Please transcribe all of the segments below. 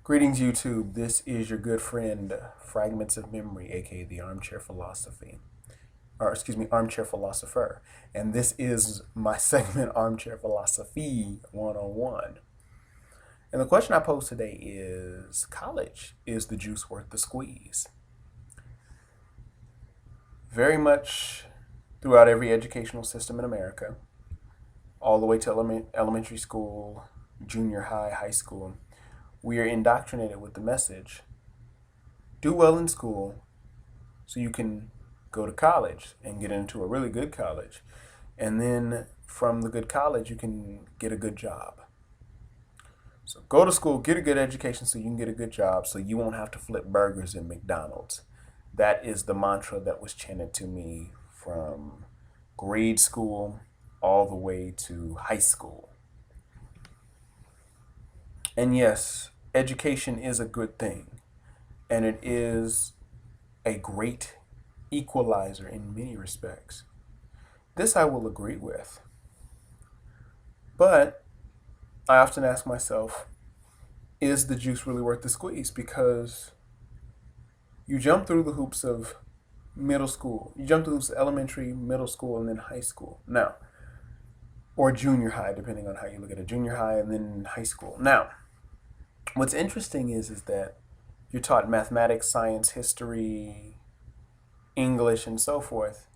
Greetings, YouTube. This is your good friend, Fragments of Memory, aka the Armchair Philosophy, or excuse me, Armchair Philosopher. And this is my segment, Armchair Philosophy 101. And the question I pose today is college, is the juice worth the squeeze? Very much throughout every educational system in America, all the way to elementary school, junior high, high school, we are indoctrinated with the message: do well in school so you can go to college and get into a really good college. And then from the good college, you can get a good job. So go to school, get a good education so you can get a good job so you won't have to flip burgers at McDonald's. That is the mantra that was chanted to me from grade school all the way to high school. And yes, education is a good thing, and it is a great equalizer in many respects. This I will agree with. But I often ask myself, is the juice really worth the squeeze? Because you jump through the hoops of middle school, you jump through the hoops of elementary, middle school, and then high school. Now, or junior high, depending on how you look at it, junior high and then high school. Now, what's interesting is that you're taught mathematics, science, history, English, and so forth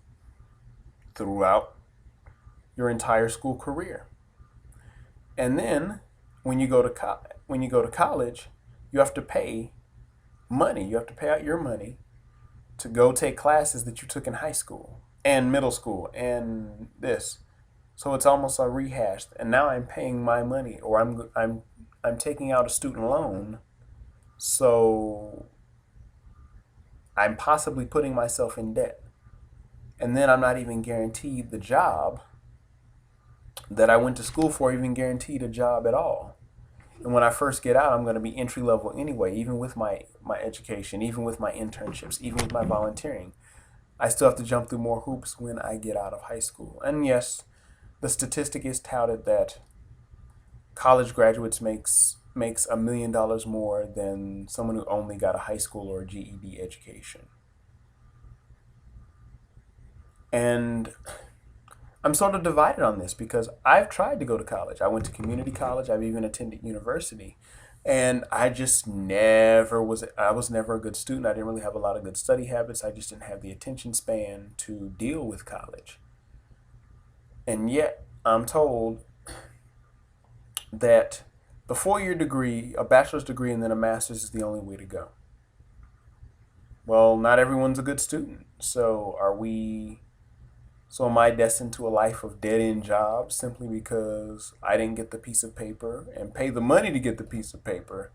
throughout your entire school career. And then when you go to college, you have to pay money. You have to pay out your money to go take classes that you took in high school and middle school and this. So it's almost a rehash. And now I'm paying my money, or I'm taking out a student loan. So I'm possibly putting myself in debt. And then I'm not even guaranteed the job that I went to school for, even guaranteed a job at all. And when I first get out, I'm going to be entry level anyway, even with my education, even with my internships, even with my volunteering. I still have to jump through more hoops when I get out of high school. And yes, the statistic is touted that college graduates makes $1 million more than someone who only got a high school or a GED education. And I'm sort of divided on this because I've tried to go to college. I went to community college. I've even attended university. And I was never a good student. I didn't really have a lot of good study habits. I just didn't have the attention span to deal with college. And yet I'm told that the 4-year degree, a bachelor's degree, and then a master's is the only way to go. Well, not everyone's a good student. So am I destined to a life of dead-end jobs simply because I didn't get the piece of paper and pay the money to get the piece of paper,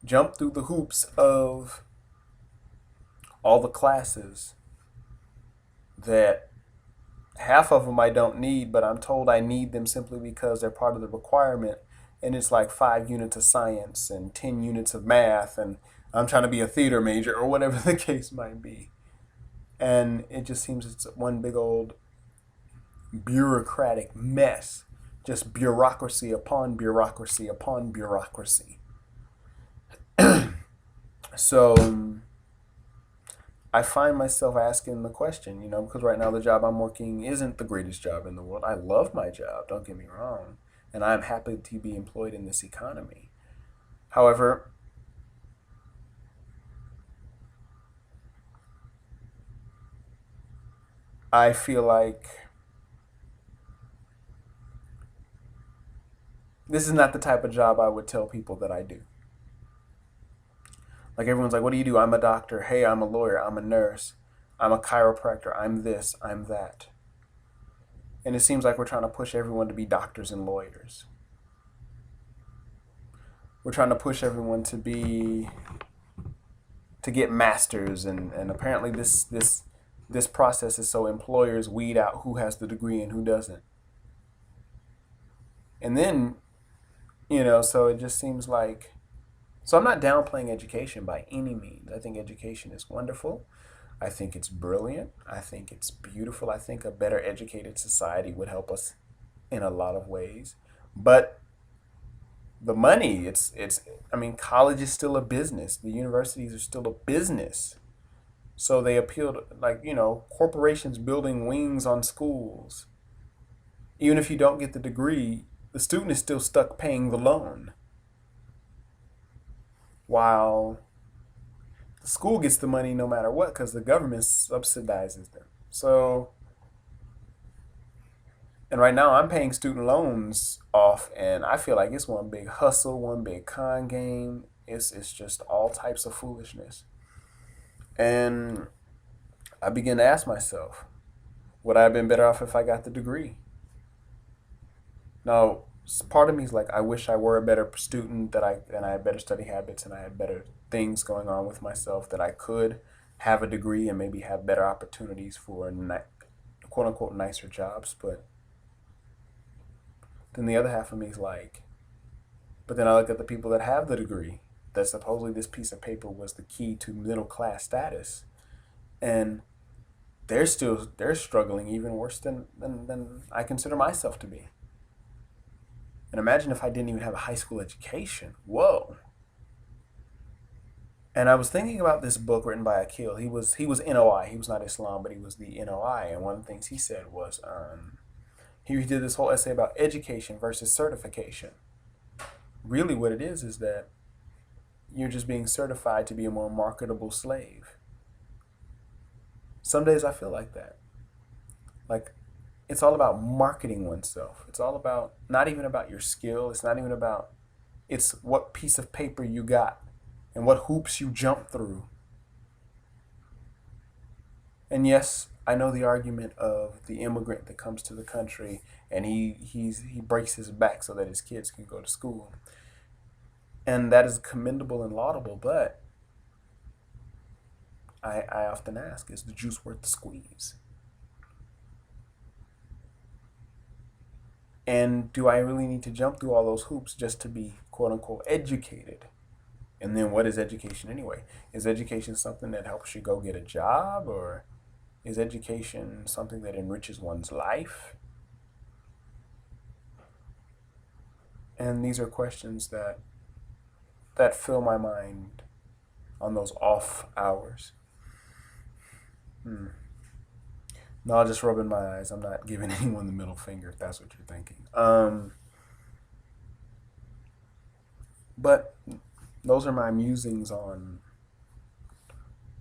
jump through the hoops of all the classes that half of them I don't need, but I'm told I need them simply because they're part of the requirement, and it's like 5 units of science and 10 units of math, and I'm trying to be a theater major or whatever the case might be. And it just seems it's one big old bureaucratic mess, just bureaucracy upon bureaucracy upon bureaucracy. So I find myself asking the question, because right now the job I'm working isn't the greatest job in the world. I love my job, don't get me wrong, and I'm happy to be employed in this economy. However, I feel like this is not the type of job I would tell people that I do. Like, everyone's like, what do you do? I'm a doctor. Hey, I'm a lawyer. I'm a nurse. I'm a chiropractor. I'm this. I'm that. And it seems like we're trying to push everyone to be doctors and lawyers. We're trying to push everyone to get masters, and apparently this process is so employers weed out who has the degree and who doesn't. And then, so it just seems like, so I'm not downplaying education by any means. I think education is wonderful. I think it's brilliant. I think it's beautiful. I think a better educated society would help us in a lot of ways. But the money. It's. I mean, college is still a business. The universities are still a business. So they appeal to, like, corporations building wings on schools. Even if you don't get the degree, the student is still stuck paying the loan, while the school gets the money no matter what because the government subsidizes them. So, and right now I'm paying student loans off, and I feel like it's one big hustle, one big con game. It's just all types of foolishness. And I begin to ask myself, would I have been better off if I got the degree? Now, part of me is like, I wish I were a better student, and I had better study habits, and I had better things going on with myself, that I could have a degree and maybe have better opportunities for quote unquote nicer jobs. But then the other half of me is like, but then I look at the people that have the degree, that supposedly this piece of paper was the key to middle class status, and they're struggling even worse than I consider myself to be. And imagine if I didn't even have a high school education. Whoa. And I was thinking about this book written by Akil. He was NOI. He was not Islam, but he was the NOI. And one of the things he said was, he did this whole essay about education versus certification. Really, what it is that you're just being certified to be a more marketable slave. Some days I feel like that. Like, it's all about marketing oneself. It's all about, not even about your skill. It's not even about, it's what piece of paper you got and what hoops you jump through. And yes, I know the argument of the immigrant that comes to the country and he breaks his back so that his kids can go to school. And that is commendable and laudable, but I often ask, is the juice worth the squeeze? And do I really need to jump through all those hoops just to be quote unquote educated? And then what is education anyway? Is education something that helps you go get a job, or is education something that enriches one's life? And these are questions that fill my mind on those off hours. No, I'll just rubbing my eyes. I'm not giving anyone the middle finger if that's what you're thinking. But those are my musings on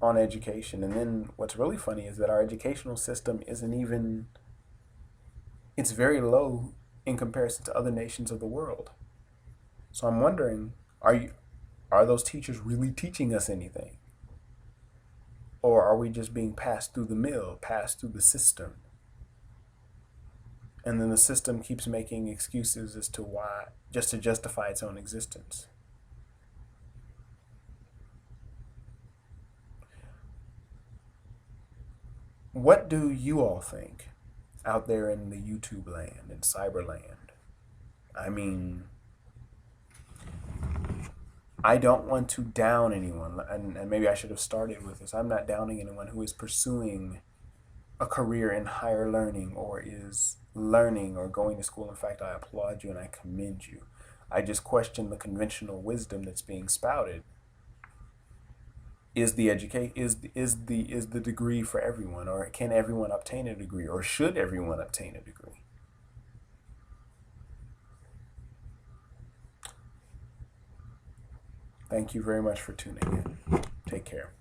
education. And then what's really funny is that our educational system isn't even, it's very low in comparison to other nations of the world. So I'm wondering, are those teachers really teaching us anything? Or are we just being passed through the mill, passed through the system? And then the system keeps making excuses as to why, just to justify its own existence. What do you all think out there in the YouTube land and cyberland? I mean, I don't want to down anyone, and maybe I should have started with this. I'm not downing anyone who is pursuing a career in higher learning or is learning or going to school. In fact, I applaud you and I commend you. I just question the conventional wisdom that's being spouted. Is the degree for everyone, or can everyone obtain a degree, or should everyone obtain a degree? Thank you very much for tuning in. Take care.